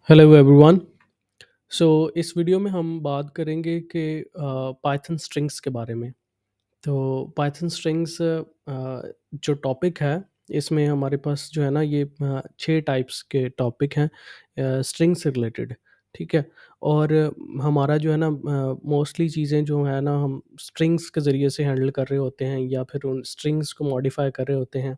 Hello everyone. सो इस video में हम बात करेंगे कि पाइथन स्ट्रिंग्स के बारे में। तो पाइथन स्ट्रिंग्स जो टॉपिक है, इसमें हमारे पास जो है ना ये 6 टाइप्स के टॉपिक हैं स्ट्रिंग से रिलेटेड। ठीक है। और हमारा जो है ना मोस्टली चीज़ें जो है ना हम स्ट्रिंग्स के ज़रिए से हैंडल कर रहे होते हैं या फिर उन स्ट्रिंग्स को मॉडिफाई कर रहे होते हैं।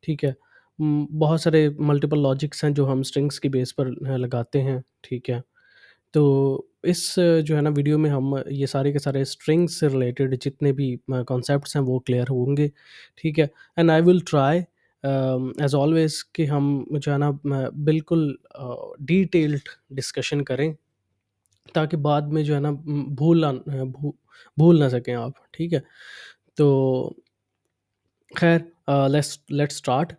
ठीक है। बहुत सारे मल्टीपल लॉजिक्स हैं जो हम स्ट्रिंग्स की बेस पर लगाते हैं। ठीक है। तो इस जो है ना वीडियो में हम ये सारे के सारे स्ट्रिंग्स से रिलेटेड जितने भी कॉन्सेप्ट्स हैं वो क्लियर होंगे। ठीक है। And I will try as always कि हम जो है ना बिल्कुल डिटेल्ड डिस्कशन करें, ताकि बाद में जो है ना भूल ना सकें आप। ठीक है। तो खैर, लेट्स लेट्स स्टार्ट।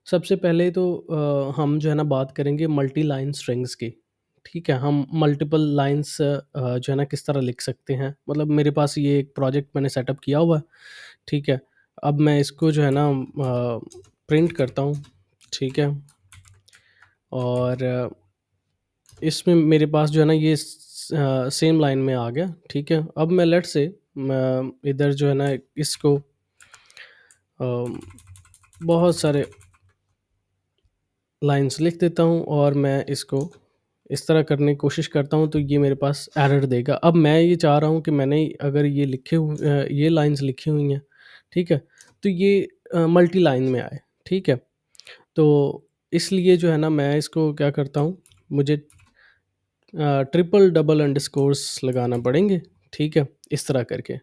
सबसे पहले तो हम जो है ना बात करेंगे मल्टी लाइन स्ट्रिंग्स की। ठीक है। हम मल्टीपल लाइंस जो है ना किस तरह लिख सकते हैं। मतलब मेरे पास ये एक प्रोजेक्ट मैंने सेटअप किया हुआ है। ठीक है। अब मैं इसको जो है ना प्रिंट करता हूँ। ठीक है। और इसमें मेरे पास जो है ना ये सेम लाइन में आ गया। ठीक है। अब मैं लेट से इधर जो है ना इसको बहुत सारे लाइन्स लिख देता हूँ और मैं इसको इस तरह करने की कोशिश करता हूँ, तो ये मेरे पास एरर देगा। अब मैं ये चाह रहा हूँ कि मैंने अगर ये लाइन्स लिखी हुई हैं, ठीक है, तो ये मल्टी लाइन में आए। ठीक है। तो इसलिए जो है ना मैं इसको क्या करता हूँ, मुझे ट्रिपल डबल अंडरस्कोर्स लगाना पड़ेंगे। ठीक है, इस तरह करके।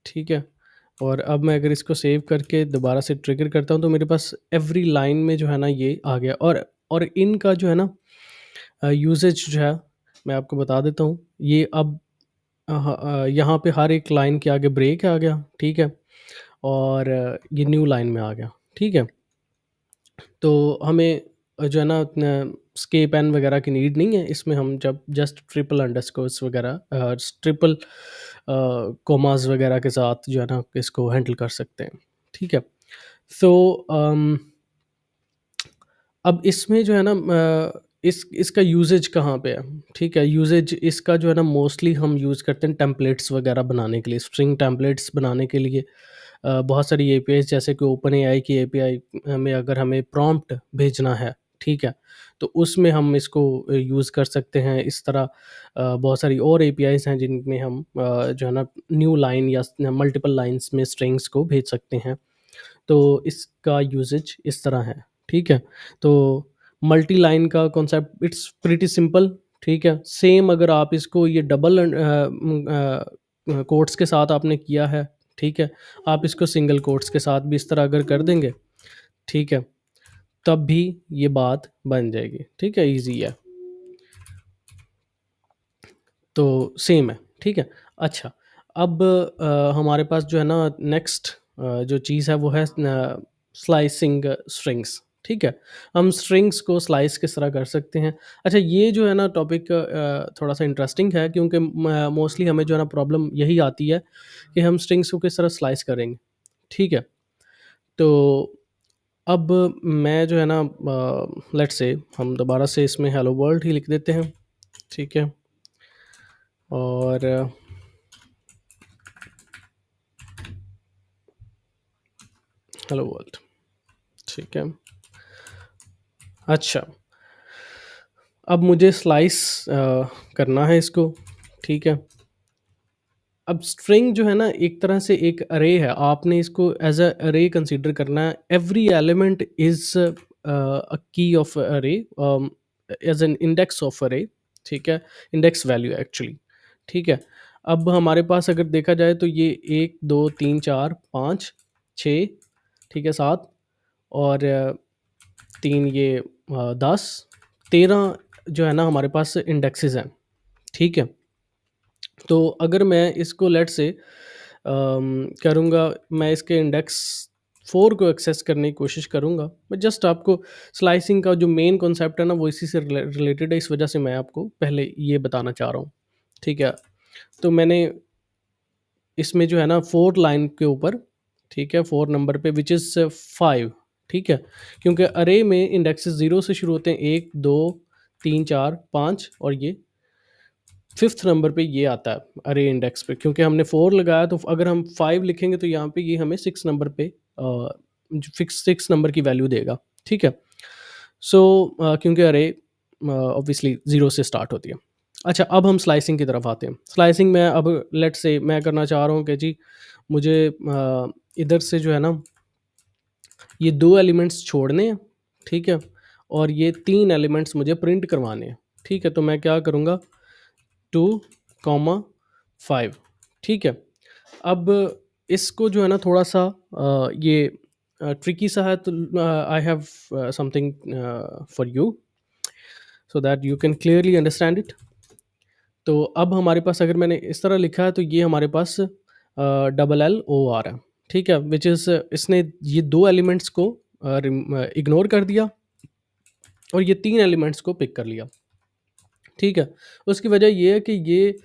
ठीक है। और अब मैं अगर इसको सेव करके दोबारा से ट्रिगर करता हूँ, तो मेरे पास एवरी लाइन में जो है ना ये आ गया। और इनका जो है ना यूसेज जो है, मैं आपको बता देता हूँ। ये अब यहाँ पे हर एक लाइन के आगे ब्रेक आ गया। ठीक है। और ये न्यू लाइन में आ गया। ठीक है। तो हमें जो है ना स्केप एन वगैरह की नीड नहीं है इसमें। हम जब जस्ट ट्रिपल अंडरस्कोर्स वगैरह ट्रिपल कोमास वगैरह के साथ जो है ना इसको हैंडल कर सकते हैं। ठीक है। सो अब इसमें जो है ना इसका यूजेज कहाँ पे है। ठीक है। यूजेज इसका जो है ना मोस्टली हम यूज़ करते हैं टेम्पलेट्स वगैरह बनाने के लिए, स्ट्रिंग टेम्पलेट्स बनाने के लिए। बहुत सारी एपीआई जैसे कि ओपन एआई की एपीआई में अगर हमें प्रॉम्प्ट भेजना है, ठीक है, तो उसमें हम इसको यूज़ कर सकते हैं। इस तरह बहुत सारी और एपीआईज़ हैं जिनमें हम जो है ना न्यू लाइन या मल्टीपल लाइन्स में स्ट्रिंग्स को भेज सकते हैं। तो इसका यूसेज इस तरह है। ठीक है। तो मल्टी लाइन का कॉन्सेप्ट इट्स प्रीटी सिंपल। ठीक है। सेम अगर आप इसको ये डबल कोट्स के साथ आपने किया है, ठीक है, आप इसको सिंगल कोट्स के साथ भी इस तरह अगर कर देंगे, ठीक है, तब भी ये बात बन जाएगी। ठीक है, ईज़ी है। तो सेम है। ठीक है। अच्छा, अब हमारे पास जो है ना नेक्स्ट जो चीज़ है वो है स्लाइसिंग स्ट्रिंग्स। ठीक है। हम स्ट्रिंग्स को स्लाइस किस तरह कर सकते हैं। अच्छा, ये जो है ना टॉपिक थोड़ा सा इंटरेस्टिंग है, क्योंकि मोस्टली हमें जो है ना प्रॉब्लम यही आती है कि हम स्ट्रिंग्स को किस तरह स्लाइस करेंगे। ठीक है। तो अब मैं जो है ना लेट्स से हम दोबारा से इसमें हेलो वर्ल्ड ही लिख देते हैं। ठीक है। और हेलो वर्ल्ड। ठीक है। अच्छा, अब मुझे स्लाइस करना है इसको। ठीक है। अब स्ट्रिंग जो है ना एक तरह से एक अरे है, आपने इसको एज अ अरे कंसीडर करना है। एवरी एलिमेंट इज अ की ऑफ अरे, एज एन इंडेक्स ऑफ अरे। ठीक है। Index value actually. ठीक है। अब हमारे पास अगर देखा जाए तो ये 1 2 3 4 5 6, ठीक है, 7, और 3 ये 10 13 जो है ना हमारे पास इंडेक्सेस हैं। ठीक है। तो अगर मैं इसको लेट से करूँगा, मैं इसके इंडेक्स 4 को एक्सेस करने की कोशिश करूँगा। मैं जस्ट आपको स्लाइसिंग का जो मेन कॉन्सेप्ट है ना वो इसी से रिलेटेड है, इस वजह से मैं आपको पहले ये बताना चाह रहा हूँ। ठीक है। तो मैंने इसमें जो है ना 4 लाइन के ऊपर, ठीक है, 4 नंबर पे विच इज़ 5। ठीक है। क्योंकि अरे में इंडेक्सेस 0 से शुरू होते हैं, 1 2 3, 4, 5 और ये 5th नंबर पे ये आता है अरे इंडेक्स पे, क्योंकि हमने 4 लगाया तो अगर हम 5 लिखेंगे तो यहाँ पे ये हमें 6 नंबर पे फिक्स 6 नंबर की वैल्यू देगा, ठीक है? सो क्योंकि अरे ऑब्वियसली 0 से स्टार्ट होती है। अच्छा, अब हम स्लाइसिंग की तरफ आते हैं। स्लाइसिंग में अब लेट्स से मैं करना चाह रहा हूँ कि जी मुझे इधर से जो है ना ये 2 एलिमेंट्स छोड़ने हैं, ठीक है? और ये 3 एलिमेंट्स मुझे प्रिंट करवाने हैं, ठीक है? तो मैं क्या करूँगा 2, 5, ठीक है? अब इसको जो है ना थोड़ा-सा ये ट्रिकी सा है, तो I have something for you so that you can clearly understand it. तो अब हमारे पास अगर मैंने इस तरह लिखा है तो ये हमारे पास डबल एल ओ आर है, ठीक है? विच इज़ इसने ये 2 एलिमेंट्स को इग्नोर कर दिया और ये 3 एलिमेंट्स को पिक कर लिया, ठीक है? उसकी वजह ये है कि ये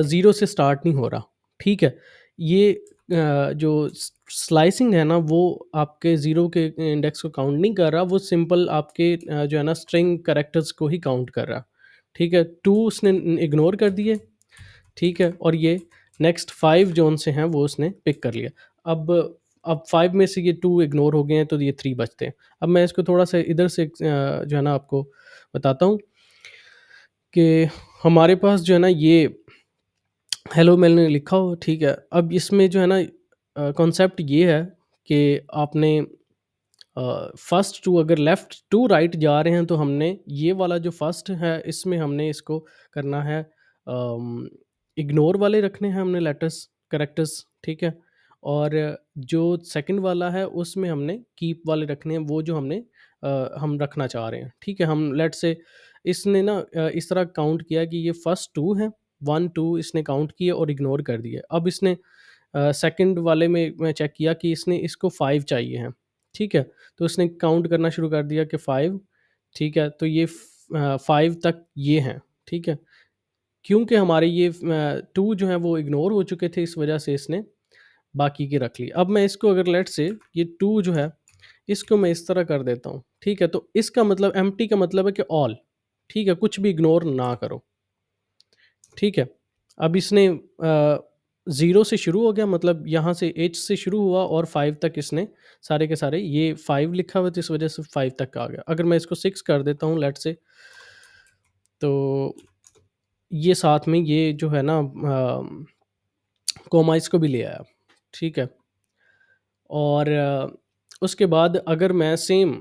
0 से स्टार्ट नहीं हो रहा, ठीक है? ये जो स्लाइसिंग है ना वो आपके 0 के इंडेक्स को काउंट नहीं कर रहा, वो सिंपल आपके जो है ना स्ट्रिंग कैरेक्टर्स को ही काउंट कर रहा, ठीक है? 2 उसने इग्नोर कर दिए, ठीक है? और ये नेक्स्ट 5 जो उनसे हैं वो उसने पिक कर लिया। अब अब 5 में से ये 2 इग्नोर हो गए हैं तो ये 3 बचते हैं। अब मैं इसको थोड़ा-सा इधर से जो है ना आपको बताता हूँ कि हमारे पास जो है ना ये हेलो मैंने लिखा हो, ठीक है? अब इसमें जो है ना कॉन्सेप्ट ये है कि आपने फर्स्ट टू अगर लेफ्ट टू राइट जा रहे हैं तो हमने ये वाला जो फर्स्ट है इसमें हमने इसको करना है, इग्नोर वाले रखने हैं हमने लेटर्स कैरेक्टर्स, ठीक है? और जो सेकंड वाला है उसमें हमने कीप वाले रखने हैं, वो जो हमने हम रखना चाह रहे हैं, ठीक है? हम लेट्स से इसने ना इस तरह काउंट किया कि ये फर्स्ट 2 हैं, 1 2 इसने काउंट किए और इग्नोर कर दिए। अब इसने सेकंड वाले में मैं चेक किया कि इसने इसको 5 चाहिए हैं, ठीक है? तो उसने काउंट करना शुरू कर दिया कि 5, ठीक है? तो ये 5 तक ये हैं, ठीक है? क्योंकि हमारे ये 2 जो हैं वो इग्नोर हो चुके थे, इस वजह से इसने बाकी के रख लिए। अब मैं इसको अगर लेट्स से ये 2 जो है इसको मैं इस तरह कर देता हूँ, ठीक है? तो इसका मतलब एम्प्टी का मतलब है कि ऑल, ठीक है? कुछ भी इग्नोर ना करो, ठीक है? अब इसने 0 से शुरू हो गया, मतलब यहाँ से एच से शुरू हुआ और 5 तक इसने सारे के सारे ये 5 लिखा हुआ था, इस वजह से 5 तक आ गया। अगर मैं इसको 6 कर देता हूँ लेट्स से, तो ये साथ में ये जो है ना कोमा इसको भी ले आया, ठीक है? और उसके बाद अगर मैं सेम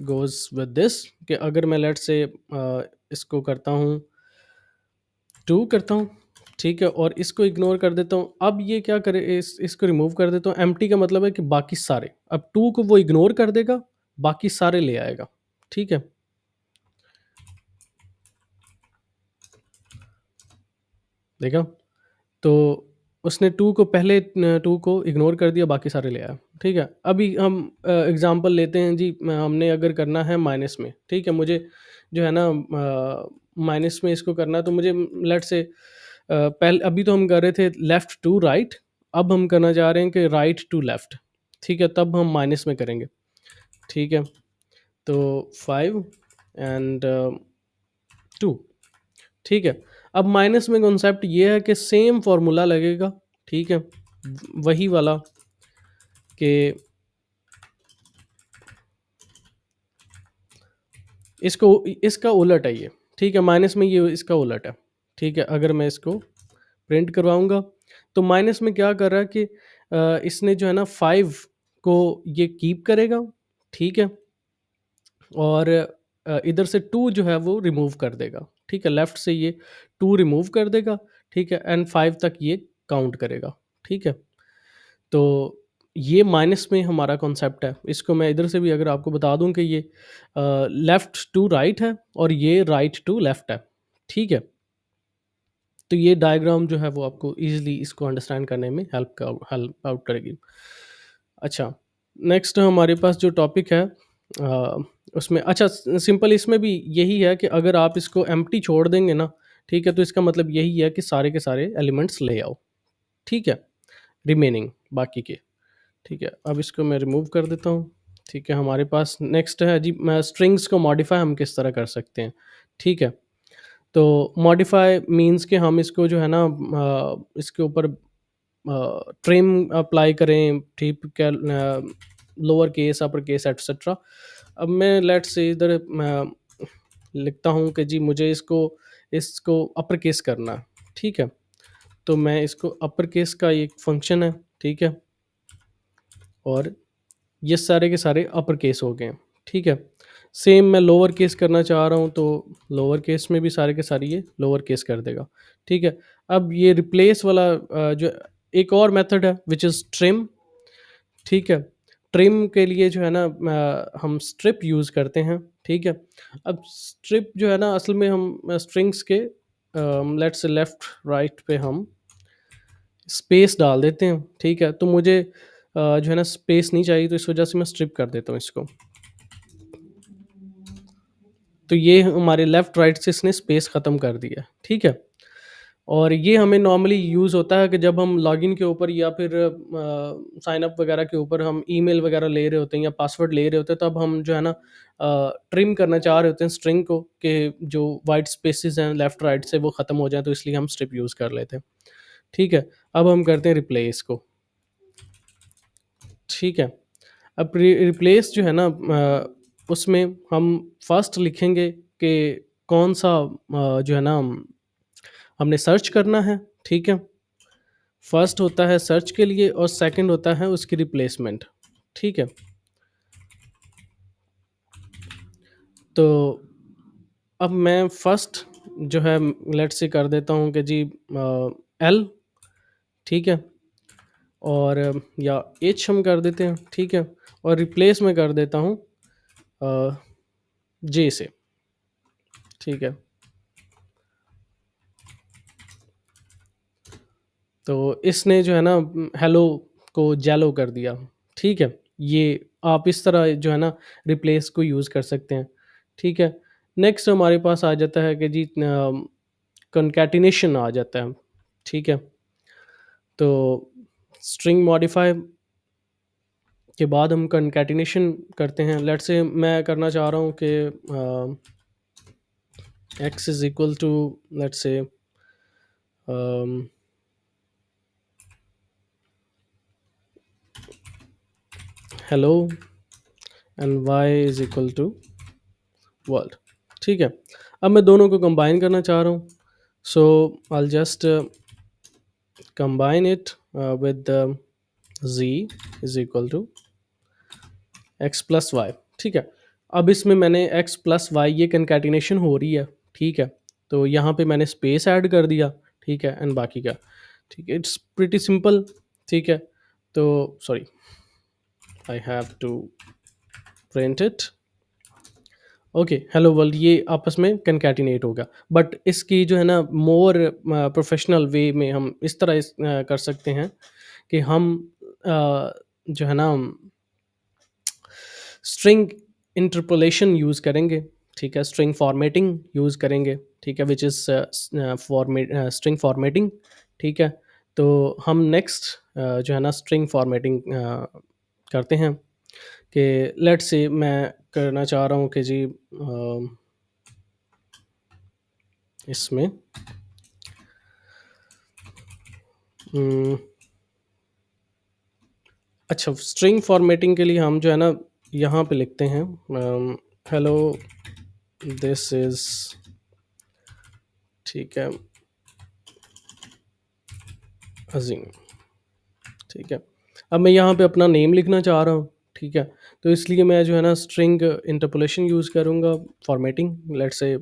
गोज़ विद दिस कि अगर मैं लेट्स से इसको करता हूँ 2 करता हूँ, ठीक है? और इसको इग्नोर कर देता हूँ। अब ये क्या करे, इसको रिमूव कर देता हूँ। एम्प्टी का मतलब है कि बाकी सारे, अब 2 को वो इग्नोर कर देगा, बाकी सारे ले आएगा, ठीक है? देखा? तो उसने 2 को पहले 2 को इग्नोर कर दिया, बाकी सारे ले आया, ठीक है? अभी हम एग्ज़ाम्पल लेते हैं जी, हमने अगर करना है माइनस में, ठीक है? मुझे जो है ना माइनस में इसको करना है तो मुझे लेट्स से पहले अभी तो हम कर रहे थे लेफ्ट टू राइट, अब हम करना चाह रहे हैं कि राइट टू लेफ्ट, ठीक है? तब हम माइनस में करेंगे, ठीक है? तो 5 एंड 2, ठीक है? अब माइनस में कॉन्सेप्ट ये है कि सेम फार्मूला लगेगा, ठीक है? वही वाला कि इसको इसका उलट है ये, ठीक है? माइनस में ये इसका उलट है, ठीक है? अगर मैं इसको प्रिंट करवाऊँगा, तो माइनस में क्या कर रहा है कि इसने जो है ना 5 को ये कीप करेगा, ठीक है? और इधर से 2 जो है वो रिमूव कर देगा, ठीक है? लेफ्ट से ये 2 रिमूव कर देगा, ठीक है? एंड 5 तक ये काउंट करेगा, ठीक है? तो ये माइनस में हमारा कॉन्सेप्ट है। इसको मैं इधर से भी अगर आपको बता दूँ कि ये लेफ्ट टू राइट है और ये राइट टू लेफ्ट है, ठीक है? तो ये डायग्राम जो है वो आपको ईज़िली इसको अंडरस्टैंड करने में हेल्प आउट करेगी। अच्छा, नेक्स्ट हमारे पास जो टॉपिक है उसमें अच्छा सिंपल इसमें भी यही है कि अगर आप इसको एम्प्टी छोड़ देंगे ना, ठीक है? तो इसका मतलब यही है कि सारे के सारे एलिमेंट्स ले आओ, ठीक है? रिमेनिंग बाकी के, ठीक है? अब इसको मैं रिमूव कर देता हूँ, ठीक है? हमारे पास नेक्स्ट है जी, मैं स्ट्रिंग्स को मॉडिफ़ाई हम किस तरह कर सकते हैं, ठीक है? तो मॉडिफाई मीन्स कि हम इसको जो है ना इसके ऊपर ट्रिम अप्लाई करें, ठीक क्या lower case, upper case etcetera. अब मैं लेट्स से इधर लिखता हूँ कि जी मुझे इसको इसको अपर केस करना है, ठीक है? तो मैं इसको अपर केस का एक फंक्शन है, ठीक है? और ये सारे के सारे अपर केस हो गए हैं, ठीक है? सेम मैं लोअर केस करना चाह रहा हूँ तो लोअर केस में भी सारे के सारे ये लोअर केस कर देगा, ठीक है? अब ये रिप्लेस वाला जो एक और मेथड है व्हिच इज़ ट्रिम, ठीक है? ट्रिम के लिए जो है ना हम स्ट्रिप यूज़ करते हैं, ठीक है? अब स्ट्रिप जो है ना असल में हम स्ट्रिंग्स के लेट्स से लेफ्ट राइट पे हम स्पेस डाल देते हैं, ठीक है? तो मुझे जो है ना स्पेस नहीं चाहिए तो इस वजह से मैं स्ट्रिप कर देता हूँ इसको। तो ये हमारे लेफ्ट राइट से इसने स्पेस ख़त्म कर दिया, ठीक है? और ये हमें नॉर्मली यूज़ होता है कि जब हम लॉगिन के ऊपर या फिर साइन अप वगैरह के ऊपर हम ईमेल वगैरह ले रहे होते हैं या पासवर्ड ले रहे होते हैं, तब हम जो है ना ट्रिम करना चाह रहे होते हैं स्ट्रिंग को कि जो वाइट स्पेसेस हैं लेफ्ट राइट से वो ख़त्म हो जाएँ, तो इसलिए हम स्ट्रिप यूज़ कर लेते हैं, ठीक है? अब हम करते हैं रिप्लेस को, ठीक है? अब रिप्लेस जो है ना उसमें हम फर्स्ट लिखेंगे कि कौन-सा जो है ना हमने सर्च करना है, ठीक है? फर्स्ट होता है सर्च के लिए और सेकंड होता है उसकी रिप्लेसमेंट, ठीक है? तो अब मैं फर्स्ट जो है लेट्स से कर देता हूँ कि जी एल, ठीक है? और या एच हम कर देते हैं, ठीक है? और रिप्लेस में कर देता हूँ अ, जे से, ठीक है? तो इसने जो है ना हेलो को जेलो कर दिया, ठीक है? ये आप इस तरह जो है ना रिप्लेस को यूज़ कर सकते हैं, ठीक है? नेक्स्ट हमारे पास आ जाता है कि जी कॉन्कैटिनेशन आ जाता है, ठीक है? तो स्ट्रिंग मॉडिफाई के बाद हम कॉन्कैटिनेशन करते हैं। लेट्स से मैं करना चाह रहा हूँ कि X is equal to let's say um, hello and Y is equal to world, ठीक है? अब मैं दोनों को कंबाइन करना चाह रहा हूँ, so I will just combine it with z is equal to x plus y, ठीक है? अब इसमें मैंने एक्स प्लस वाई ये कंकैटिनेशन हो रही है, ठीक है? तो यहाँ पे मैंने स्पेस ऐड कर दिया, ठीक है? एंड बाकी का, ठीक है? इट्स प्रीटी सिंपल, ठीक है? तो sorry, I have to print it. Okay, hello world ये आपस में कंकैटिनेट होगा, बट इसकी जो है ना मोर प्रोफेशनल वे में हम इस तरह कर सकते हैं कि हम जो है ना स्ट्रिंग इंटरपोलेशन यूज़ करेंगे, ठीक है? स्ट्रिंग फॉर्मेटिंग यूज़ करेंगे, ठीक है? Which is format string formatting, ठीक है? तो हम नेक्स्ट जो है ना स्ट्रिंग फॉर्मेटिंग करते हैं कि लेट्स से मैं करना चाह रहा हूँ कि जी इसमें उम, अच्छा स्ट्रिंग फॉर्मेटिंग के लिए हम जो है ना यहाँ पे लिखते हैं हेलो दिस इज़, ठीक है, अज़ीम, ठीक है? अब मैं यहाँ पे अपना नेम लिखना चाह रहा हूँ, ठीक है? तो इसलिए मैं जो है ना स्ट्रिंग इंटरपोलेशन यूज़ करूँगा फॉर्मेटिंग लेट्स से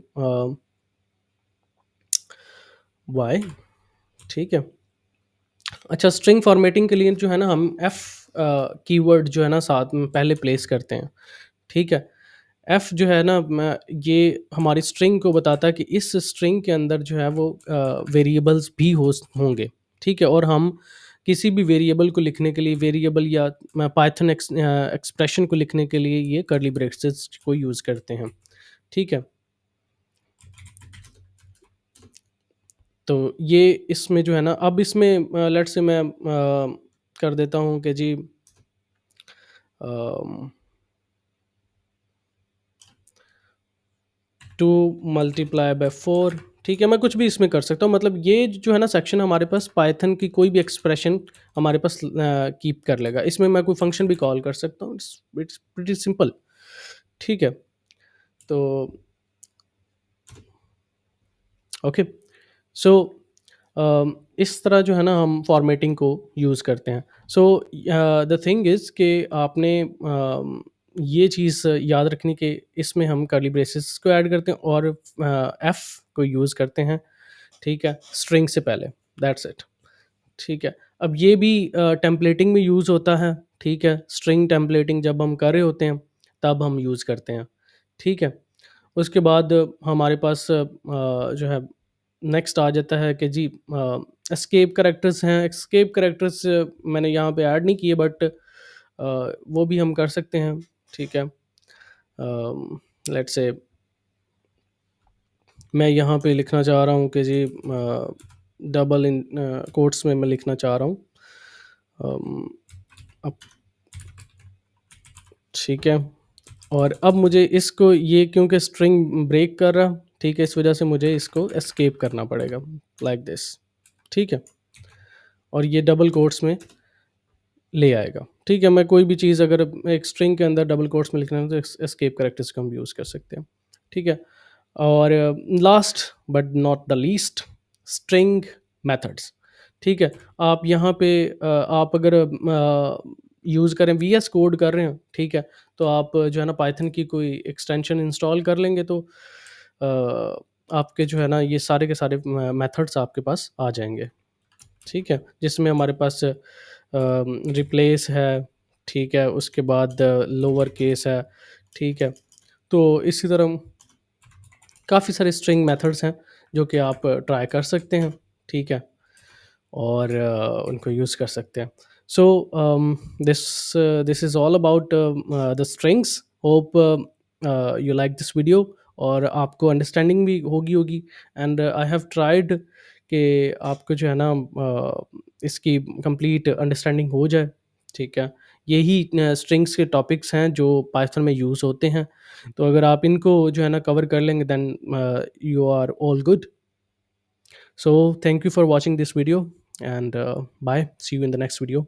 वाई, ठीक है? अच्छा स्ट्रिंग फॉर्मेटिंग के लिए जो है ना हम एफ कीवर्ड जो है ना साथ में पहले प्लेस करते हैं, ठीक है? एफ जो है ना ये हमारी स्ट्रिंग को बताता है कि इस स्ट्रिंग के अंदर जो है वो वेरिएबल्स भी होंगे, ठीक है? और हम किसी भी वेरिएबल को लिखने के लिए वेरिएबल या पाइथन एक्सप्रेशन को लिखने के लिए ये कर्ली ब्रेसेस को यूज़ करते हैं, ठीक है? तो ये इसमें जो है ना अब इसमें लेट्स से मैं कर देता हूँ कि जी 2 मल्टीप्लाई बाय 4, ठीक है, मैं कुछ भी इसमें कर सकता हूँ। मतलब ये जो है ना सेक्शन हमारे पास पाइथन की कोई भी एक्सप्रेशन हमारे पास कीप कर लेगा। इसमें मैं कोई फंक्शन भी कॉल कर सकता हूँ। इट्स प्रीटी सिंपल, ठीक है। तो ओके, सो इस तरह जो है ना हम फॉर्मेटिंग को यूज़ करते हैं। सो द थिंग इज़ कि आपने ये चीज़ याद रखनी कि इसमें हम कर्ली ब्रेसेस को ऐड करते हैं और एफ को यूज़ करते हैं, ठीक है, स्ट्रिंग से पहले, दैट्स इट, ठीक है। अब ये भी टेम्पलेटिंग में यूज़ होता है, ठीक है, स्ट्रिंग टेम्पलेटिंग जब हम कर रहे होते हैं तब हम यूज़ करते हैं, ठीक है। उसके बाद हमारे पास जो है नेक्स्ट आ जाता है कि जी एस्केप करैक्टर्स हैं। एस्केप करैक्टर्स मैंने यहाँ पे ऐड नहीं किए, बट वो भी हम कर सकते हैं, ठीक है। लेट्स से मैं यहाँ पे लिखना चाह रहा हूँ कि जी डबल इन कोट्स में मैं लिखना चाह रहा हूँ, अब ठीक है। और अब मुझे इसको ये क्योंकि स्ट्रिंग ब्रेक कर रहा, ठीक है, इस वजह से मुझे इसको एस्केप करना पड़ेगा लाइक दिस, ठीक है। और ये डबल कोट्स में ले आएगा, ठीक है। मैं कोई भी चीज़ अगर एक स्ट्रिंग के अंदर डबल कोट्स में लिखना है तो एस्केप करैक्टर्स का हम यूज़ कर सकते हैं, ठीक है। और last but not the least, string methods, ठीक है। आप यहाँ पे आप अगर यूज़ करें वीएस कोड कर रहे हैं, ठीक है, तो आप जो है ना पाइथन की कोई एक्सटेंशन इंस्टॉल कर लेंगे तो आपके जो है ना ये सारे के सारे मेथड्स आपके पास आ जाएंगे, ठीक है, जिसमें हमारे पास रिप्लेस है, ठीक है, उसके बाद लोअर केस है, ठीक है। तो इसी तरह काफ़ी सारे स्ट्रिंग मेथड्स हैं जो कि आप ट्राई कर सकते हैं, ठीक है, और उनको यूज़ कर सकते हैं। So this this is all about the strings. Hope you like this video और आपको अंडरस्टैंडिंग भी होगी एंड आई हैव ट्राइड कि आपको जो है ना इसकी कंप्लीट अंडरस्टैंडिंग हो जाए, ठीक है। यही स्ट्रिंग्स के टॉपिक्स हैं जो पाइथन में यूज़ होते हैं। तो अगर आप इनको जो है ना कवर कर लेंगे then you are all good. So thank you for watching this video and bye. See you in the next video.